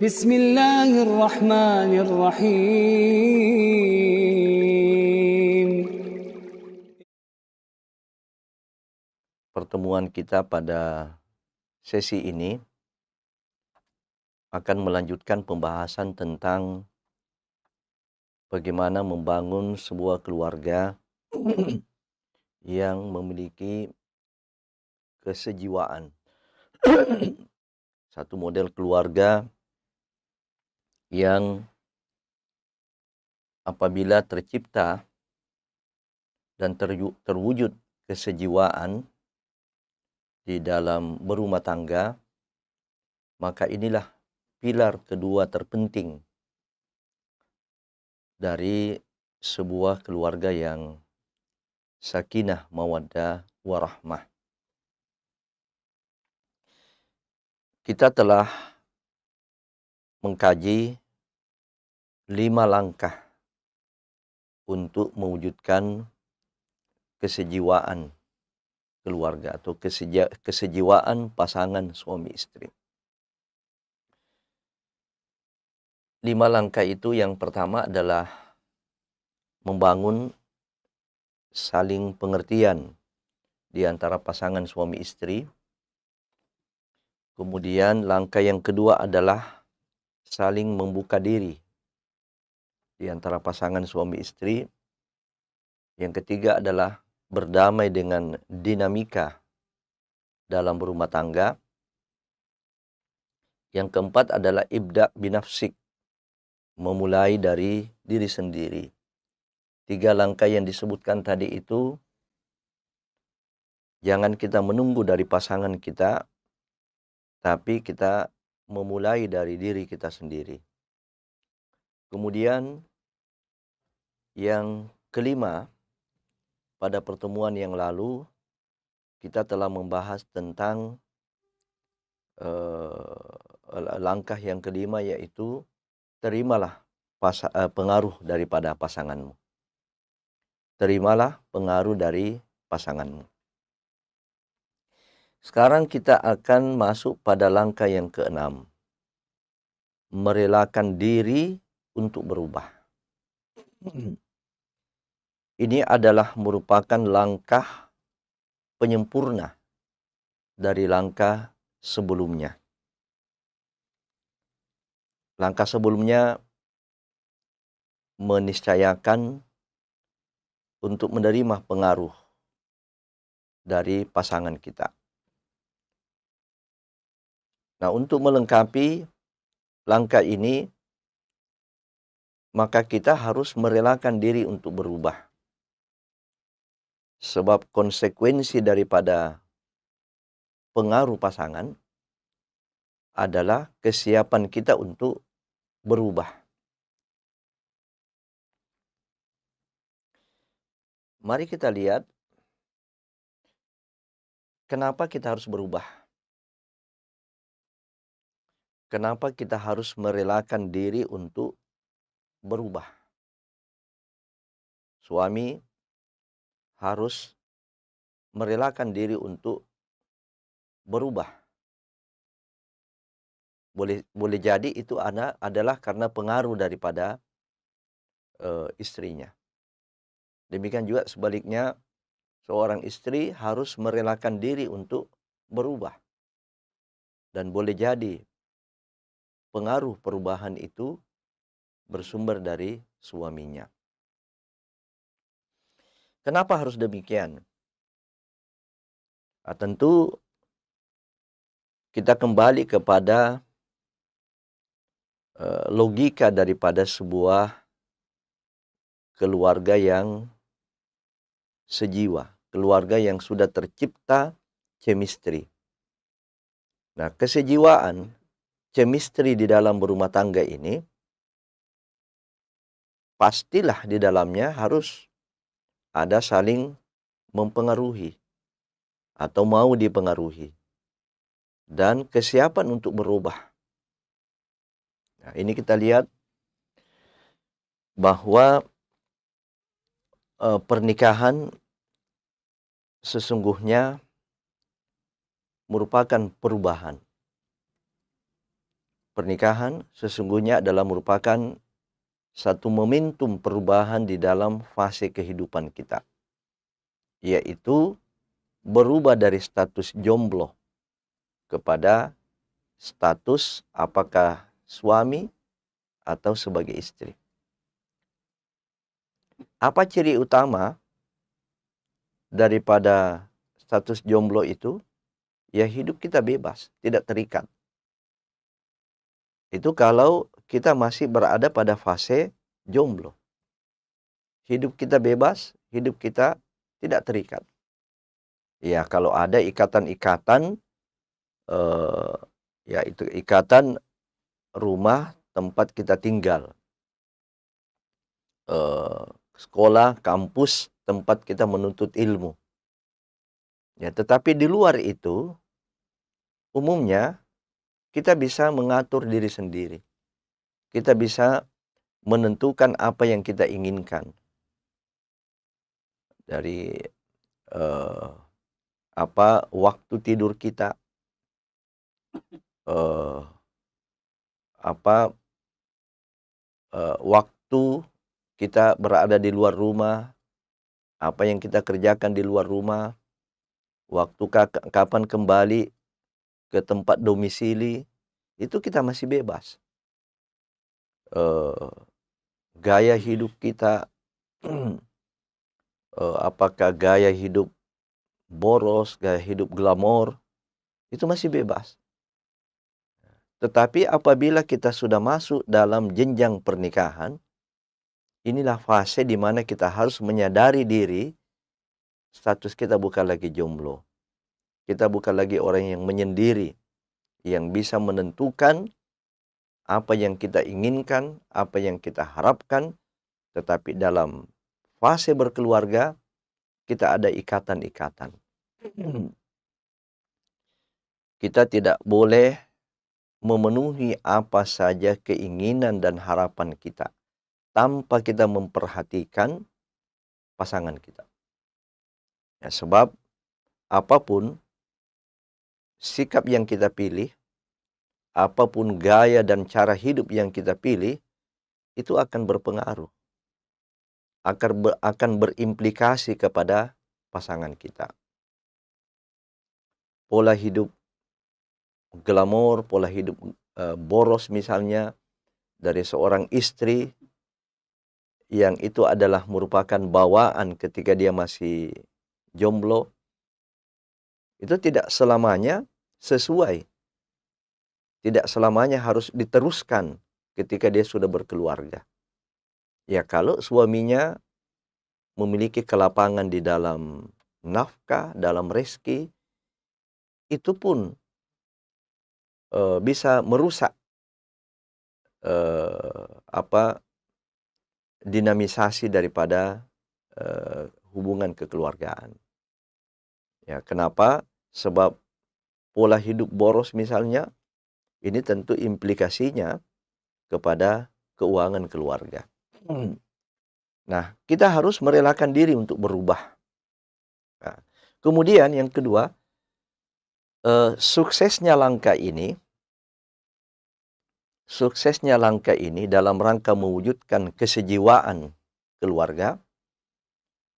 Bismillahirrahmanirrahim. Pertemuan kita pada sesi ini akan melanjutkan pembahasan tentang bagaimana membangun sebuah keluarga yang memiliki kesejiwaan. Satu model keluarga yang apabila tercipta dan terwujud kesejiwaan di dalam berumah tangga, maka inilah pilar kedua terpenting dari sebuah keluarga yang sakinah, mawaddah, warahmah. Kita telah mengkaji 5 langkah untuk mewujudkan kesejiwaan keluarga atau kesejiwaan pasangan suami istri. 5 langkah itu yang pertama adalah membangun saling pengertian di antara pasangan suami istri. Kemudian langkah yang kedua adalah saling membuka diri di antara pasangan suami istri. Yang ketiga adalah berdamai dengan dinamika dalam berumah tangga. Yang keempat adalah ibda' binafsik, memulai dari diri sendiri. 3 langkah yang disebutkan tadi itu jangan kita menunggu dari pasangan kita, tapi kita memulai dari diri kita sendiri. Kemudian yang kelima, pada pertemuan yang lalu kita telah membahas tentang langkah yang kelima, yaitu terimalah pengaruh daripada pasanganmu. Terimalah pengaruh dari pasanganmu. Sekarang kita akan masuk pada langkah yang keenam. Merelakan diri untuk berubah. Ini adalah merupakan langkah penyempurna dari langkah sebelumnya. Langkah sebelumnya meniscayakan untuk menerima pengaruh dari pasangan kita. Nah, untuk melengkapi langkah ini, maka kita harus merelakan diri untuk berubah. Sebab konsekuensi daripada pengaruh pasangan adalah kesiapan kita untuk berubah. Mari kita lihat kenapa kita harus berubah. Kenapa kita harus merelakan diri untuk berubah. Suami harus merelakan diri untuk berubah. Boleh jadi itu adalah karena pengaruh daripada istrinya. Demikian juga sebaliknya, seorang istri harus merelakan diri untuk berubah. Dan boleh jadi pengaruh perubahan itu bersumber dari suaminya. Kenapa harus demikian? Nah, tentu kita kembali kepada logika daripada sebuah keluarga yang sejiwa, keluarga yang sudah tercipta chemistry. Nah, kesejiwaan, chemistry di dalam berumah tangga ini pastilah di dalamnya harus ada saling mempengaruhi atau mau dipengaruhi dan kesiapan untuk berubah. Nah, ini kita lihat bahwa pernikahan sesungguhnya merupakan perubahan. Pernikahan sesungguhnya adalah merupakan satu momentum perubahan di dalam fase kehidupan kita, yaitu berubah dari status jomblo kepada status apakah suami atau sebagai istri. Apa ciri utama daripada status jomblo itu? Ya, hidup kita bebas, tidak terikat. Itu kalau kita masih berada pada fase jomblo. Hidup kita bebas, hidup kita tidak terikat. Ya, kalau ada ikatan-ikatan, ya itu ikatan rumah tempat kita tinggal, sekolah, kampus, tempat kita menuntut ilmu. Ya, tetapi di luar itu, umumnya kita bisa mengatur diri sendiri. Kita bisa menentukan apa yang kita inginkan. Dari waktu tidur kita, waktu kita berada di luar rumah, apa yang kita kerjakan di luar rumah, waktu kapan kembali ke tempat domisili, itu kita masih bebas. Gaya hidup kita, apakah gaya hidup boros, gaya hidup glamor, itu masih bebas. Tetapi apabila kita sudah masuk dalam jenjang pernikahan, inilah fase di mana kita harus menyadari diri, status kita bukan lagi jomblo. Kita bukan lagi orang yang menyendiri, yang bisa menentukan apa yang kita inginkan, apa yang kita harapkan, tetapi dalam fase berkeluarga, kita ada ikatan-ikatan. Kita tidak boleh memenuhi apa saja keinginan dan harapan kita tanpa kita memperhatikan pasangan kita. Ya, sebab apapun sikap yang kita pilih, apapun gaya dan cara hidup yang kita pilih, itu akan berpengaruh, akan berimplikasi kepada pasangan kita. Pola hidup glamor, pola hidup boros misalnya dari seorang istri, yang itu adalah merupakan bawaan ketika dia masih jomblo, itu tidak selamanya sesuai. Tidak selamanya harus diteruskan ketika dia sudah berkeluarga. Ya, kalau suaminya memiliki kelapangan di dalam nafkah, dalam rezeki, itu pun bisa merusak dinamisasi daripada hubungan kekeluargaan. Ya, kenapa? Sebab pola hidup boros misalnya, ini tentu implikasinya kepada keuangan keluarga. Nah, kita harus merelakan diri untuk berubah. Nah, kemudian yang kedua, suksesnya langkah ini dalam rangka mewujudkan kesejiwaan keluarga,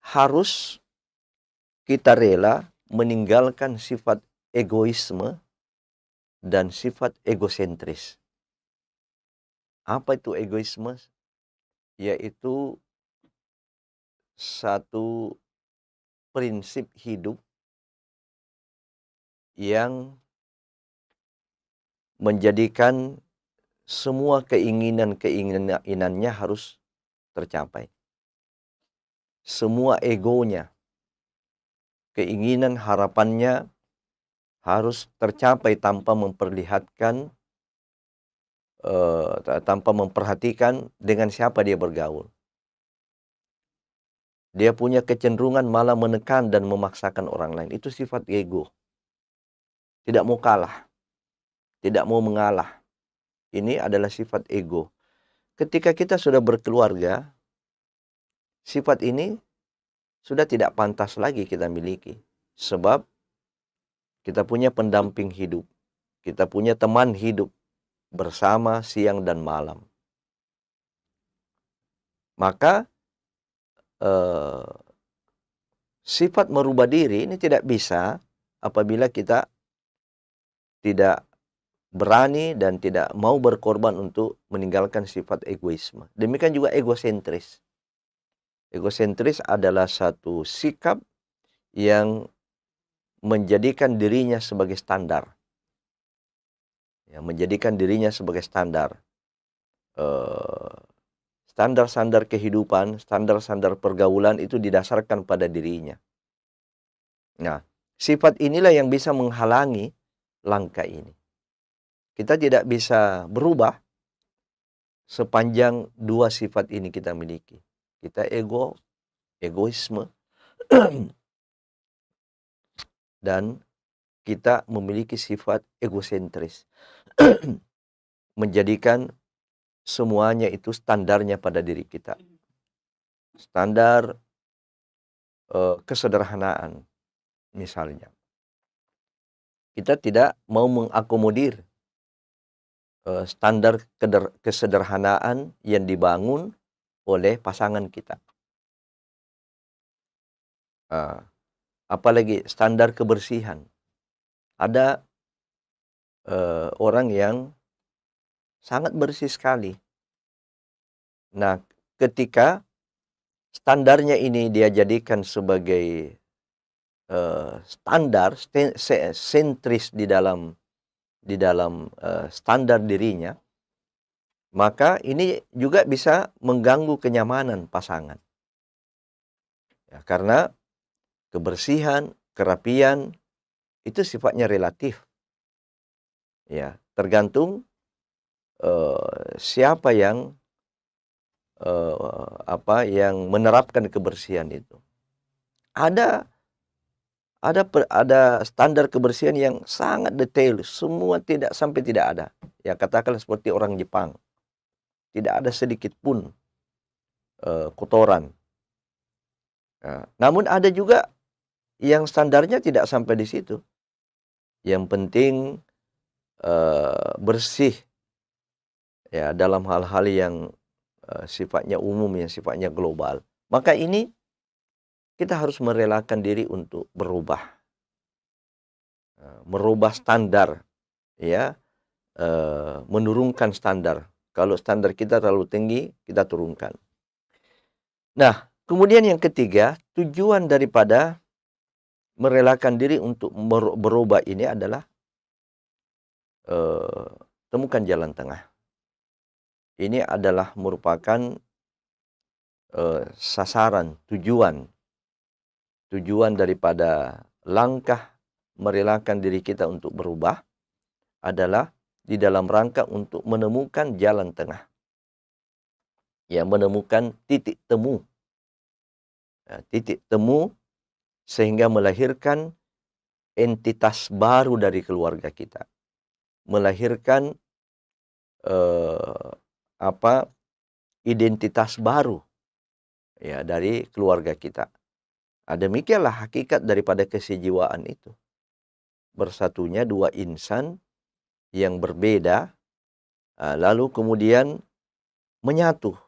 harus kita rela meninggalkan sifat egoisme dan sifat egosentris. Apa itu egoisme? Yaitu satu prinsip hidup yang menjadikan semua keinginannya harus tercapai. Semua egonya, keinginan, harapannya harus tercapai tanpa memperhatikan dengan siapa dia bergaul. Dia punya kecenderungan malah menekan dan memaksakan orang lain. Itu sifat ego. Tidak mau kalah, tidak mau mengalah. Ini adalah sifat ego. Ketika kita sudah berkeluarga, sifat ini sudah tidak pantas lagi kita miliki. Sebab kita punya pendamping hidup, kita punya teman hidup, bersama siang dan malam. Maka sifat merubah diri ini tidak bisa apabila kita tidak berani dan tidak mau berkorban untuk meninggalkan sifat egoisme. Demikian juga egosentris. Egosentris adalah satu sikap yang menjadikan dirinya sebagai standar. Ya, menjadikan dirinya sebagai standar. Standar-standar kehidupan, standar-standar pergaulan itu didasarkan pada dirinya. Nah, sifat inilah yang bisa menghalangi langkah ini. Kita tidak bisa berubah sepanjang dua sifat ini kita miliki. Kita egoisme, dan kita memiliki sifat egosentris. Menjadikan semuanya itu standarnya pada diri kita. Standar kesederhanaan misalnya. Kita tidak mau mengakomodir standar kesederhanaan yang dibangun oleh pasangan kita. Apalagi standar kebersihan. Ada orang yang sangat bersih sekali. Nah, ketika standarnya ini dia jadikan sebagai standar sentris di dalam standar dirinya, maka ini juga bisa mengganggu kenyamanan pasangan. Ya, karena kebersihan, kerapian itu sifatnya relatif. Ya, tergantung siapa yang menerapkan kebersihan itu. Ada standar kebersihan yang sangat detail, semua sampai tidak ada. Ya, katakanlah seperti orang Jepang. Tidak ada sedikit pun kotoran. Namun ada juga yang standarnya tidak sampai di situ. Yang penting bersih, ya, dalam hal-hal yang sifatnya umum, yang sifatnya global. Maka ini kita harus merelakan diri untuk berubah. Merubah standar, ya, menurunkan standar. Kalau standar kita terlalu tinggi, kita turunkan. Nah, kemudian yang ketiga, tujuan daripada merelakan diri untuk berubah ini adalah temukan jalan tengah. Ini adalah merupakan sasaran, tujuan daripada langkah merelakan diri kita untuk berubah adalah di dalam rangka untuk menemukan jalan tengah. Ya, menemukan titik temu. Ya, titik temu sehingga melahirkan entitas baru dari keluarga kita. Melahirkan identitas baru, ya, dari keluarga kita. Demikianlah hakikat daripada kesejiwaan itu. Bersatunya dua insan yang berbeda, lalu kemudian menyatu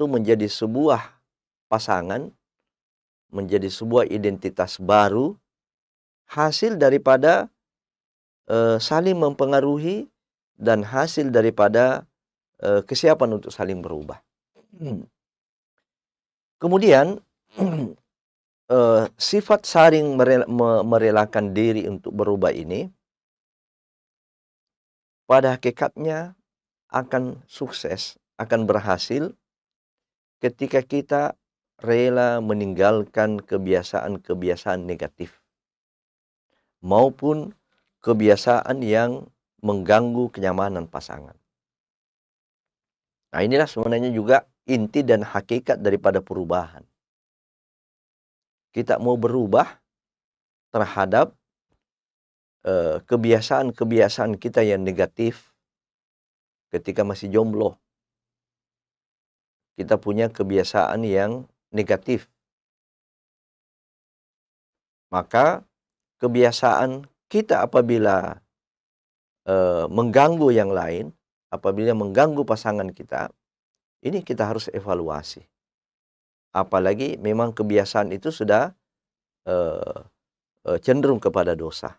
menjadi sebuah pasangan, menjadi sebuah identitas baru, hasil daripada saling mempengaruhi dan hasil daripada kesiapan untuk saling berubah. Kemudian sifat saling merelakan diri untuk berubah ini pada hakikatnya akan sukses, akan berhasil ketika kita rela meninggalkan kebiasaan-kebiasaan negatif maupun kebiasaan yang mengganggu kenyamanan pasangan. Nah, inilah sebenarnya juga inti dan hakikat daripada perubahan. Kita mau berubah terhadap kebiasaan-kebiasaan kita yang negatif ketika masih jomblo. Kita punya kebiasaan yang negatif. Maka kebiasaan kita apabila mengganggu yang lain, apabila mengganggu pasangan kita, ini kita harus evaluasi. Apalagi memang kebiasaan itu sudah, eee cenderung kepada dosa,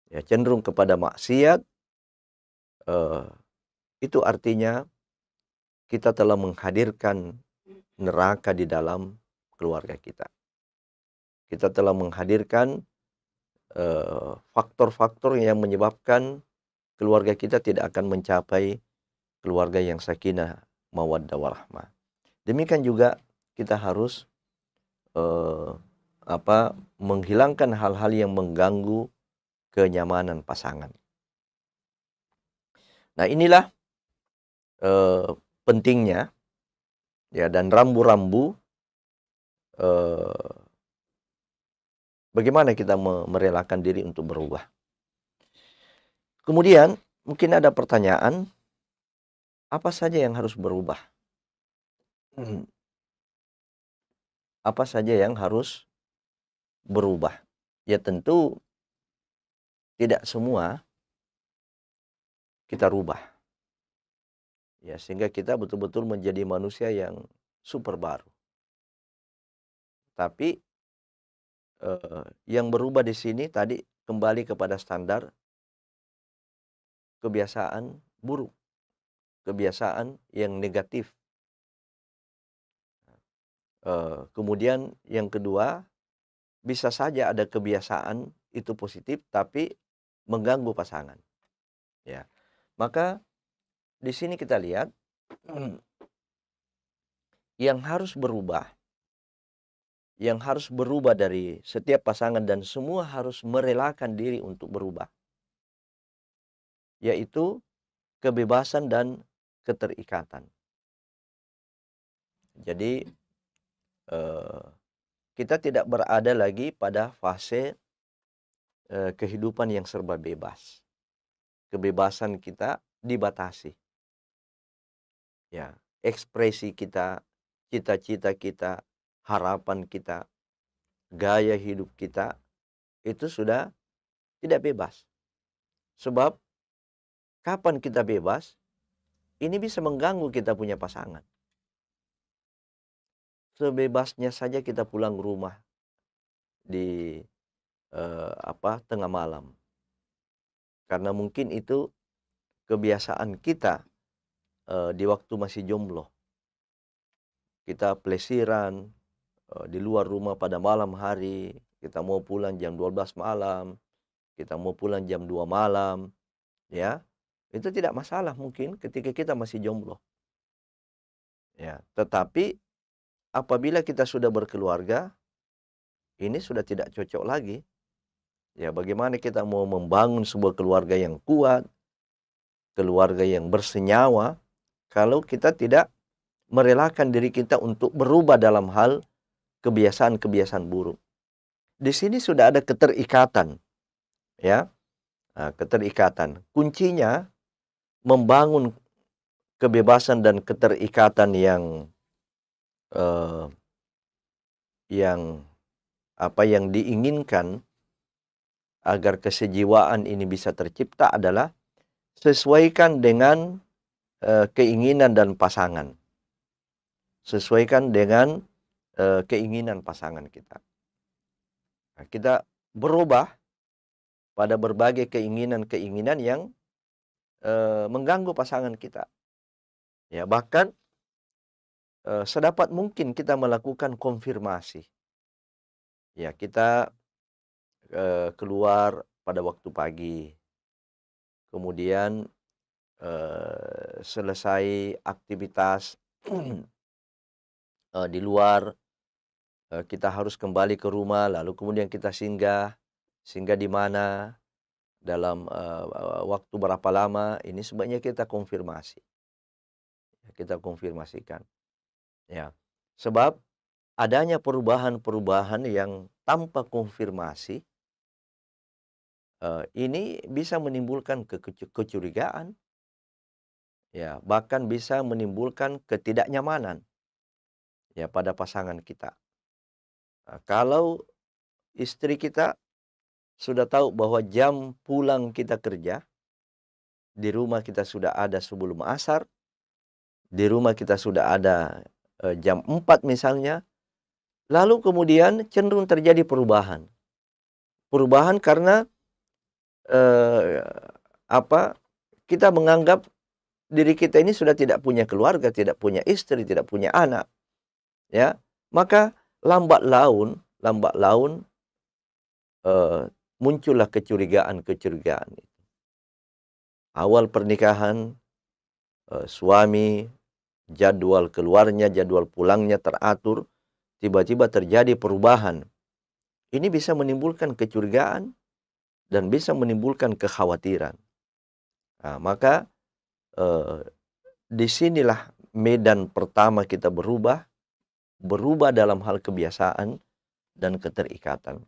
ya cenderung kepada maksiat, eee, itu artinya kita telah menghadirkan neraka di dalam keluarga kita. Kita telah menghadirkan, faktor-faktor yang menyebabkan keluarga kita tidak akan mencapai keluarga yang sakinah, mawaddah, warahmah. Demikian juga kita harus, eee, menghilangkan hal-hal yang mengganggu kenyamanan pasangan. Nah inilah, eee, pentingnya ya dan rambu-rambu, eee, bagaimana kita merelakan diri untuk berubah. Kemudian mungkin ada pertanyaan, apa saja yang harus berubah? Apa saja yang harus berubah? Ya tentu tidak semua kita rubah, ya sehingga kita betul-betul menjadi manusia yang super baru. Tapi, yang berubah di sini tadi kembali kepada standar kebiasaan buruk, kebiasaan yang negatif. Kemudian yang kedua, bisa saja ada kebiasaan itu positif tapi mengganggu pasangan, ya. Maka di sini kita lihat yang harus berubah, yang harus berubah dari setiap pasangan dan semua harus merelakan diri untuk berubah, yaitu kebebasan dan keterikatan. Jadi, eee, kita tidak berada lagi pada fase, kehidupan yang serba bebas. Kebebasan kita dibatasi, ya. Ekspresi kita, cita-cita kita, harapan kita, gaya hidup kita, itu sudah tidak bebas. Sebab kapan kita bebas, ini bisa mengganggu kita punya pasangan. Sebebasnya saja kita pulang rumah di, tengah malam. Karena mungkin itu kebiasaan kita, di waktu masih jomblo. Kita plesiran, di luar rumah pada malam hari, kita mau pulang jam 12 malam, kita mau pulang jam 2 malam, ya. Itu tidak masalah mungkin ketika kita masih jomblo, ya. Tetapi apabila kita sudah berkeluarga, ini sudah tidak cocok lagi. Ya, bagaimana kita mau membangun sebuah keluarga yang kuat, keluarga yang bersenyawa, kalau kita tidak merelakan diri kita untuk berubah dalam hal kebiasaan-kebiasaan buruk. Di sini sudah ada keterikatan, ya. Nah, keterikatan. Kuncinya membangun kebebasan dan keterikatan eh, yang yang diinginkan agar kesejiwaan ini bisa tercipta adalah sesuaikan dengan, keinginan dan pasangan. Sesuaikan dengan, keinginan pasangan kita. Nah, kita berubah pada berbagai keinginan-keinginan yang, mengganggu pasangan kita. Ya, bahkan, sedapat mungkin kita melakukan konfirmasi. Ya, kita, keluar pada waktu pagi, kemudian, selesai aktivitas, di luar, kita harus kembali ke rumah, lalu kemudian kita singgah. Singgah di mana, dalam, waktu berapa lama, ini sebaiknya kita konfirmasi. Kita konfirmasikan, ya. Sebab adanya perubahan-perubahan yang tanpa konfirmasi, ini bisa menimbulkan kecurigaan, ya, bahkan bisa menimbulkan ketidaknyamanan, ya, pada pasangan kita. Kalau istri kita sudah tahu bahwa jam pulang kita kerja, di rumah kita sudah ada sebelum asar, di rumah kita sudah ada jam 4 misalnya, lalu kemudian cenderung terjadi perubahan. Perubahan karena eh, apa? Kita menganggap diri kita ini sudah tidak punya keluarga, tidak punya istri, tidak punya anak, ya. Maka lambat laun muncullah kecurigaan-kecurigaan. Awal pernikahan, suami jadwal keluarnya, jadwal pulangnya teratur, tiba-tiba terjadi perubahan. Ini bisa menimbulkan kecurigaan dan bisa menimbulkan kekhawatiran. Nah, maka disinilah medan pertama kita berubah dalam hal kebiasaan dan keterikatan.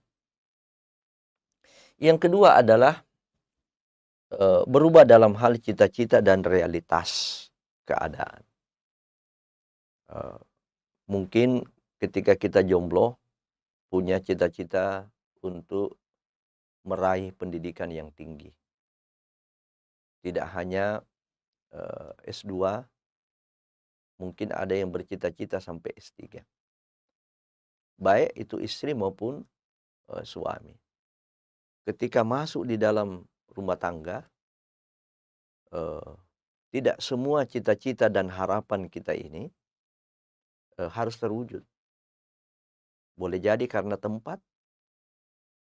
Yang kedua adalah berubah dalam hal cita-cita dan realitas keadaan. Mungkin ketika kita jomblo punya cita-cita untuk meraih pendidikan yang tinggi. Tidak hanya S2, mungkin ada yang bercita-cita sampai S3. Baik itu istri maupun suami. Ketika masuk di dalam rumah tangga, tidak semua cita-cita dan harapan kita ini harus terwujud. Boleh jadi karena tempat,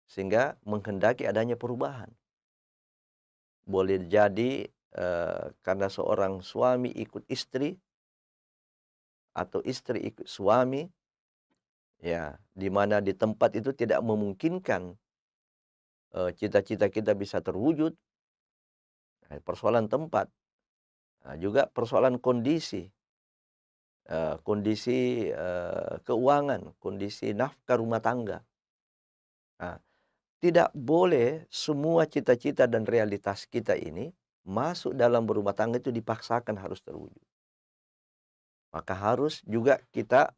sehingga menghendaki adanya perubahan. Boleh jadi karena seorang suami ikut istri, atau istri ikut suami, ya, di mana di tempat itu tidak memungkinkan cita-cita kita bisa terwujud. Persoalan tempat, juga persoalan kondisi, keuangan, kondisi nafkah rumah tangga. Nah, tidak boleh semua cita-cita dan realitas kita ini masuk dalam berumah tangga itu dipaksakan harus terwujud. Maka harus juga kita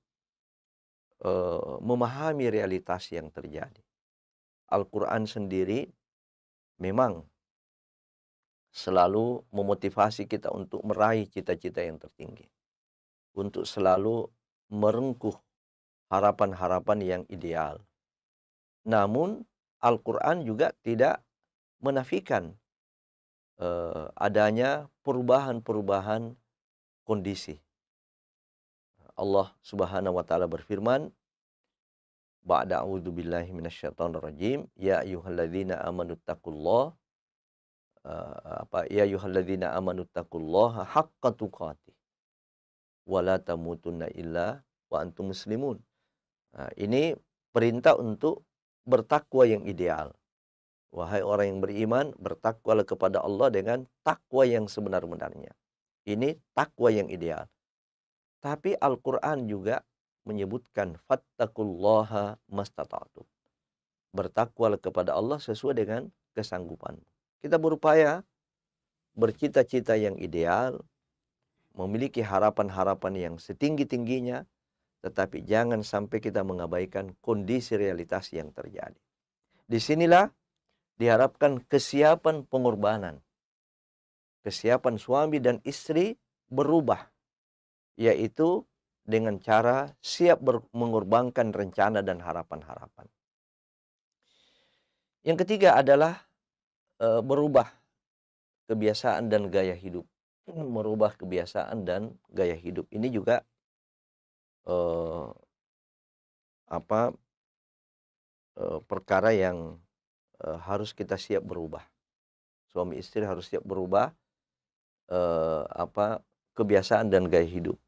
memahami realitas yang terjadi. Al-Quran sendiri memang selalu memotivasi kita untuk meraih cita-cita yang tertinggi, untuk selalu merengkuh harapan-harapan yang ideal. Namun Al-Quran juga tidak menafikan adanya perubahan-perubahan kondisi. Allah Subhanahu wa taala berfirman, ba'da a'udzu billahi minasyaitonir rajim, ya ayyuhalladzina amanu taqullaha ya ayyuhalladzina amanu taqullaha haqqa tuqatih wa la tamutunna illa wa antum muslimun. Nah, ini perintah untuk bertakwa yang ideal. Wahai orang yang beriman, bertakwalah kepada Allah dengan takwa yang sebenar-benarnya. Ini takwa yang ideal. Tapi Al-Quran juga menyebutkan fattaqullaha mastata'tum. Bertakwalah kepada Allah sesuai dengan kesanggupan. Kita berupaya bercita-cita yang ideal, memiliki harapan-harapan yang setinggi-tingginya, tetapi jangan sampai kita mengabaikan kondisi realitas yang terjadi. Disinilah diharapkan kesiapan pengorbanan. Kesiapan suami dan istri berubah, yaitu dengan cara siap mengorbankan rencana dan harapan-harapan. Yang ketiga adalah berubah kebiasaan dan gaya hidup. Merubah kebiasaan dan gaya hidup ini juga perkara yang harus kita siap berubah. Suami istri harus siap berubah kebiasaan dan gaya hidup.